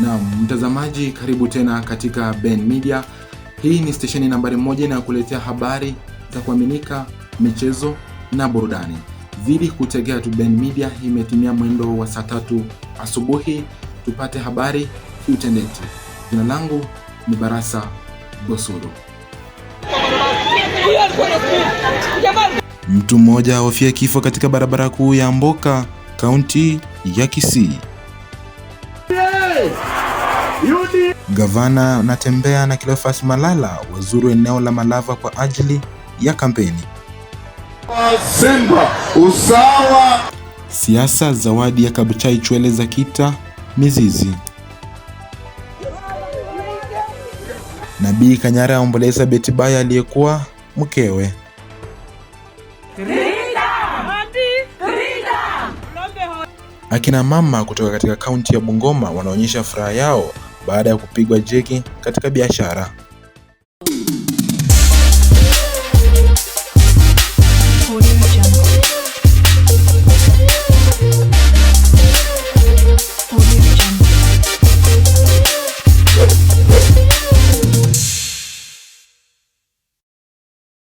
Na mtazamaji, karibu tena katika Ben Media. Hii ni stesheni nambari 1 inayokuletea habari za kuaminika, michezo na burudani. Zidi kutegea tu Ben Media. Imetimia mwendo wa saa 3 asubuhi, tupate habari kiutendeti. Jina langu ni Barasa Bosuru. Mtu mmoja ahofia kifo katika barabara kuu ya Mboka, kaunti ya Kisii. Gavana Natembeya na Cleophas Malala wazuru eneo la Malava kwa ajili ya kampeni. Simba usawa. Siasa, zawadi ya Kabuchai Chwele za kita mizizi. Nabii Kanyara aomboleza Betty Bayo aliyekuwa mkewe. Akina mama kutoka katika kaunti ya Bungoma wanaonyesha furaha yao baada ya kupigwa jeki katika biashara.